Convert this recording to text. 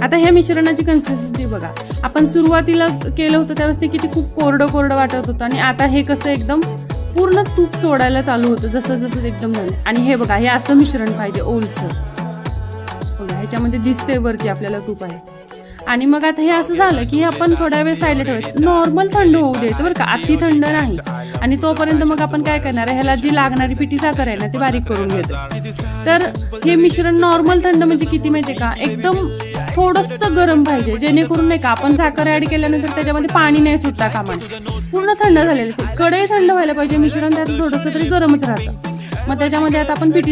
आता ह्या मिश्रणाची कन्सिस्टन्सी बघा, आपण सुरुवातीला केलं होतं त्यावेळेस ते किती खूप कोरडं कोरडं वाटत होतं आणि आता हे कसं एकदम पूर्ण तूप सोडायला चालू होतं जसं जसं एकदम झालं. आणि हे बघा, हे असं मिश्रण पाहिजे ओलसर बघा, ह्याच्यामध्ये दिसते वरती आपल्याला तूप आहे. आणि मग आता हे असं झालं की आपण थोड्या वेळ साईडला ठेवायचं, नॉर्मल थंड होऊ द्यायचं बरं का, अति थंड नाही. आणि तोपर्यंत मग आपण काय करणार आहे, ह्याला जी लागणारी पिठी साखर आहे ना ती बारीक करून घेतो. तर हे मिश्रण नॉर्मल थंड म्हणजे किती माहिती का, एकदम थोडंसं गरम पाहिजे, जेणेकरून नाही का आपण साखर ऍड केल्यानंतर त्याच्यामध्ये पाणी नाही सुटता कामा नये. पूर्ण थंड झालेलं, कढई थंड व्हायला पाहिजे मिश्रण, त्यात थोडंसं तरी गरमच राहतं. मग त्याच्यामध्ये आता आपण पिठी